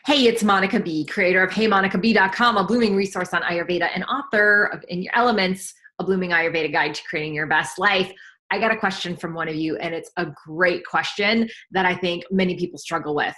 Hey, it's Monica B, creator of HeyMonicaB.com, a blooming resource on Ayurveda, and author of In Your Elements, a blooming Ayurveda guide to creating your best life. I got a question from one of you, and it's a great question that I think many people struggle with.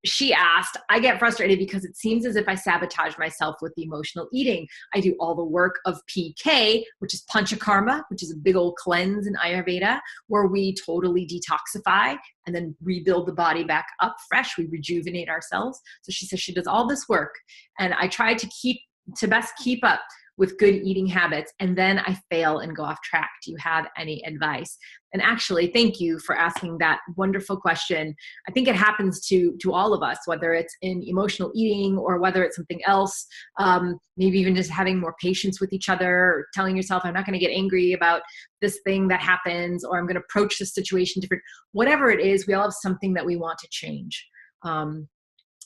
She asked, I get frustrated because it seems as if I sabotage myself with the emotional eating. I do all the work of PK, which is Panchakarma, which is a big old cleanse in Ayurveda, where we totally detoxify and then rebuild the body back up fresh. We rejuvenate ourselves. So she says she does all this work, and I try to best keep up with good eating habits, and then I fail and go off track. Do you have any advice? And actually, thank you for asking that wonderful question. I think it happens to all of us, whether it's in emotional eating or whether it's something else, maybe even just having more patience with each other, or telling yourself, I'm not going to get angry about this thing that happens, or I'm going to approach this situation different. Whatever it is, we all have something that we want to change.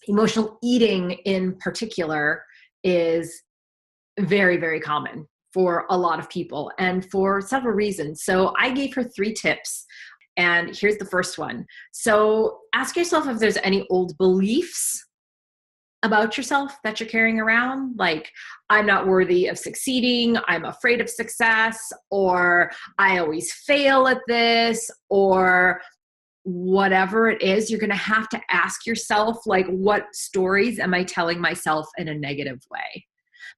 Emotional eating in particular is very, very common for a lot of people, and for several reasons. So I gave her 3 tips, and here's the first one. So ask yourself if there's any old beliefs about yourself that you're carrying around, like I'm not worthy of succeeding, I'm afraid of success, or I always fail at this, or whatever it is. You're going to have to ask yourself, like, what stories am I telling myself in a negative way?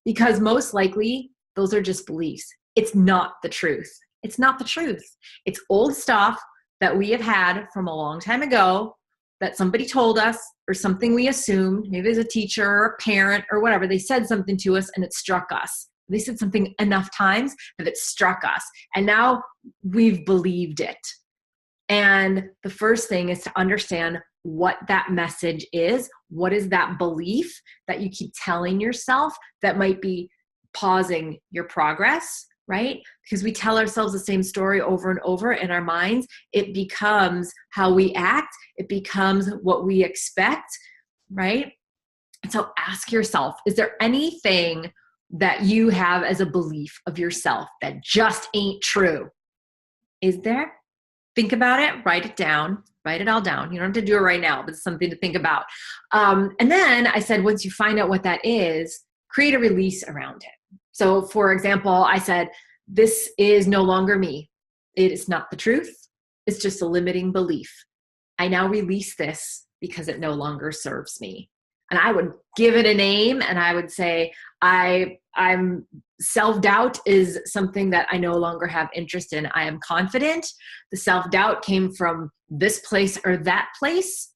Because most likely, those are just beliefs. It's not the truth. It's not the truth. It's old stuff that we have had from a long time ago that somebody told us, or something we assumed, maybe as a teacher or a parent or whatever. They said something to us and it struck us. They said something enough times that it struck us. And now we've believed it. And the first thing is to understand what that message is. What is that belief that you keep telling yourself that might be pausing your progress, right? Because we tell ourselves the same story over and over in our minds. It becomes how we act. It becomes what we expect, right? And so ask yourself, is there anything that you have as a belief of yourself that just ain't true? Is there? Think about it, write it down, write it all down. You don't have to do it right now, but it's something to think about. And then I said, once you find out what that is, create a release around it. So for example, I said, this is no longer me. It is not the truth. It's just a limiting belief. I now release this because it no longer serves me. And I would give it a name, and I would say, I'm self-doubt is something that I no longer have interest in. I am confident. The self-doubt came from this place or that place.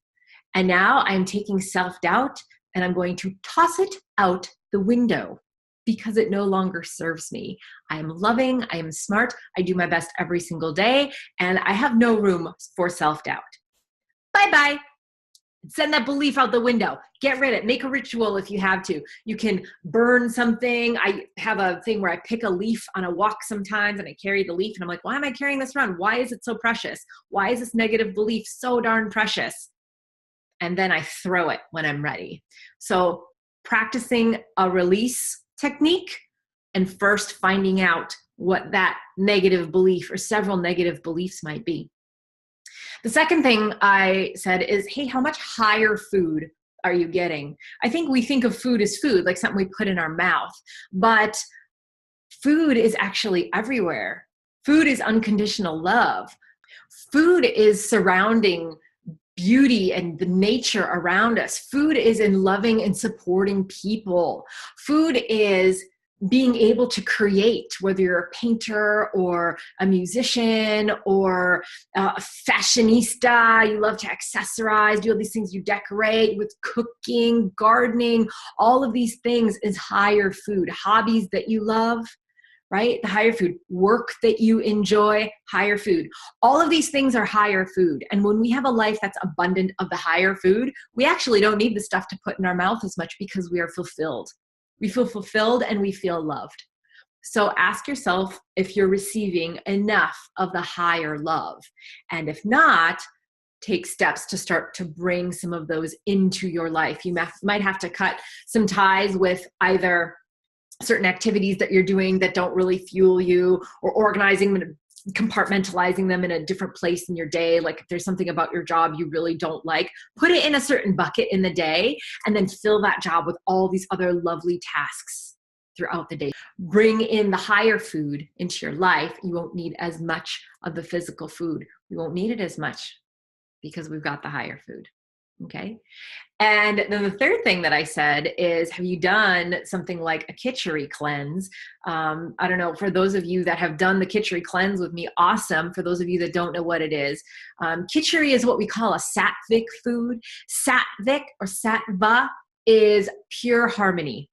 And now I'm taking self-doubt and I'm going to toss it out the window because it no longer serves me. I am loving. I am smart. I do my best every single day. And I have no room for self-doubt. Bye-bye. Send that belief out the window. Get rid of it. Make a ritual if you have to. You can burn something. I have a thing where I pick a leaf on a walk sometimes, and I carry the leaf, and I'm like, why am I carrying this around? Why is it so precious? Why is this negative belief so darn precious? And then I throw it when I'm ready. So practicing a release technique, and first finding out what that negative belief or several negative beliefs might be. The second thing I said is, hey, how much higher food are you getting? I think we think of food as food, like something we put in our mouth, but food is actually everywhere. Food is unconditional love. Food is surrounding beauty and the nature around us. Food is in loving and supporting people. Food is being able to create, whether you're a painter or a musician or a fashionista, you love to accessorize, do all these things, you decorate with cooking, gardening, all of these things is higher food. Hobbies that you love, right? The higher food. Work that you enjoy, higher food. All of these things are higher food. And when we have a life that's abundant of the higher food, we actually don't need the stuff to put in our mouth as much because we are fulfilled. We feel fulfilled and we feel loved. So ask yourself if you're receiving enough of the higher love. And if not, take steps to start to bring some of those into your life. You might have to cut some ties with either certain activities that you're doing that don't really fuel you, or organizing compartmentalizing them in a different place in your day. Like if there's something about your job you really don't like, put it in a certain bucket in the day and then fill that job with all these other lovely tasks throughout the day. Bring in the higher food into your life. You won't need as much of the physical food. We won't need it as much because we've got the higher food. Okay. And then the third thing that I said is, have you done something like a Khichdi cleanse? I don't know, for those of you that have done the Khichdi cleanse with me, awesome. For those of you that don't know what it is, Khichdi is what we call a Sattvic food. Sattvic or Sattva is pure harmony,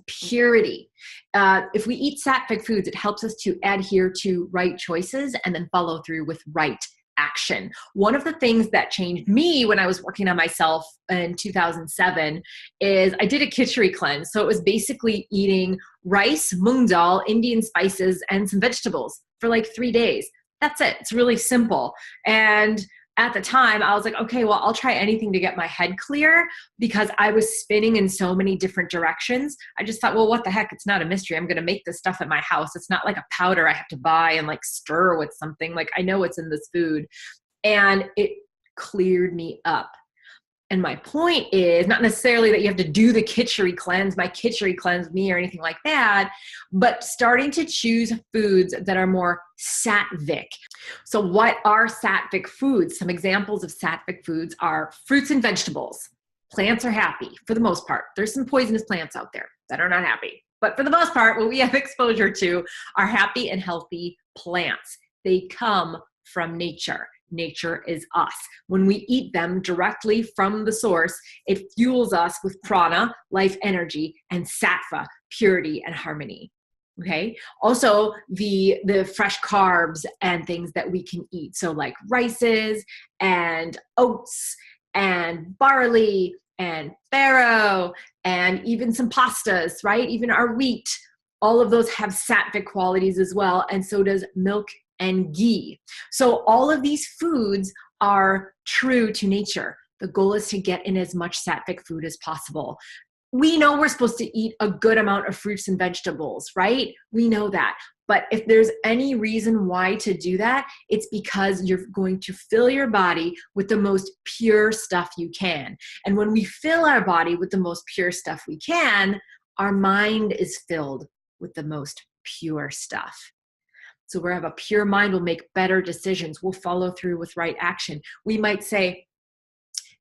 purity. If we eat Sattvic foods, it helps us to adhere to right choices and then follow through with right action. One of the things that changed me when I was working on myself in 2007 is I did a Khichdi cleanse. So it was basically eating rice, mung dal, Indian spices, and some vegetables for like 3 days. That's it. It's really simple. And at the time, I was like, okay, well, I'll try anything to get my head clear because I was spinning in so many different directions. I just thought, well, what the heck? It's not a mystery. I'm going to make this stuff at my house. It's not like a powder I have to buy and like stir with something. Like I know what's in this food. And it cleared me up. And my point is not necessarily that you have to do the Khichdi cleanse, my Khichdi cleanse me or anything like that, but starting to choose foods that are more Sattvic. So what are Sattvic foods? Some examples of Sattvic foods are fruits and vegetables. Plants are happy for the most part. There's some poisonous plants out there that are not happy. But for the most part, what we have exposure to are happy and healthy plants. They come from nature. Nature is us. When we eat them directly from the source, it fuels us with prana, life energy, and sattva, purity and harmony. Okay. Also, the fresh carbs and things that we can eat. So like rices and oats and barley and farro and even some pastas, right? Even our wheat, all of those have sattvic qualities as well. And so does milk and ghee. So all of these foods are true to nature. The goal is to get in as much Sattvic food as possible. We know we're supposed to eat a good amount of fruits and vegetables, right? We know that. But if there's any reason why to do that, it's because you're going to fill your body with the most pure stuff you can. And when we fill our body with the most pure stuff we can, our mind is filled with the most pure stuff. So we have a pure mind, we'll make better decisions. We'll follow through with right action. We might say,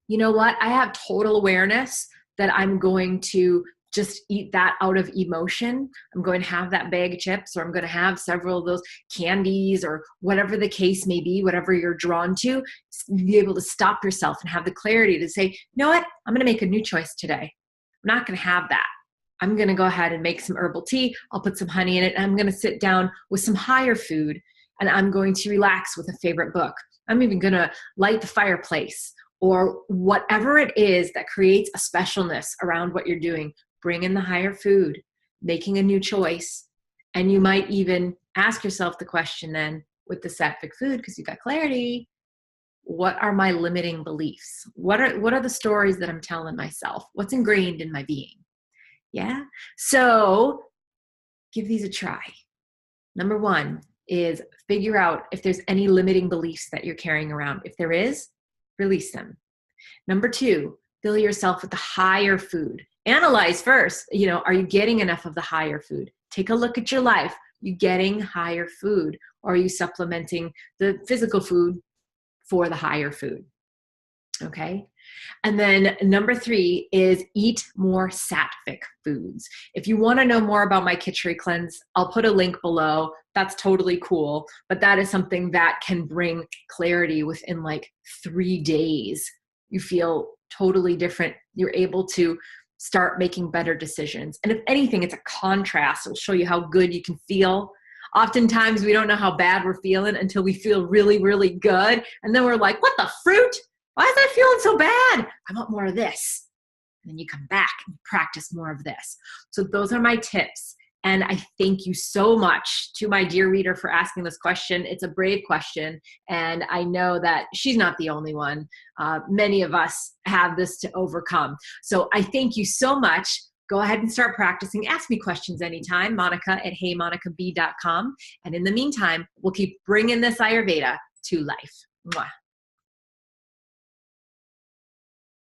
you know what? I have total awareness that I'm going to just eat that out of emotion. I'm going to have that bag of chips, or I'm going to have several of those candies, or whatever the case may be, whatever you're drawn to, be able to stop yourself and have the clarity to say, you know what? I'm going to make a new choice today. I'm not going to have that. I'm going to go ahead and make some herbal tea. I'll put some honey in it. And I'm going to sit down with some higher food, and I'm going to relax with a favorite book. I'm even going to light the fireplace, or whatever it is that creates a specialness around what you're doing. Bring in the higher food, making a new choice. And you might even ask yourself the question then with the Sattvic food, because you got clarity, what are my limiting beliefs? What are the stories that I'm telling myself? What's ingrained in my being? Yeah. So give these a try. Number one is figure out if there's any limiting beliefs that you're carrying around. If there is, release them. Number two, fill yourself with the higher food. Analyze first, are you getting enough of the higher food? Take a look at your life. You getting higher food, or are you supplementing the physical food for the higher food? Okay. And then number three is eat more Sattvic foods. If you want to know more about my Khichdi cleanse, I'll put a link below. That's totally cool. But that is something that can bring clarity within like 3 days. You feel totally different. You're able to start making better decisions. And if anything, it's a contrast. It'll show you how good you can feel. Oftentimes we don't know how bad we're feeling until we feel really, really good. And then we're like, what the fruit? Why is that feeling so bad? I want more of this. And then you come back and practice more of this. So those are my tips. And I thank you so much to my dear reader for asking this question. It's a brave question. And I know that she's not the only one. Many of us have this to overcome. So I thank you so much. go ahead and start practicing. Ask me questions anytime, Monica@heymonicab.com. And in the meantime, we'll keep bringing this Ayurveda to life. Mwah.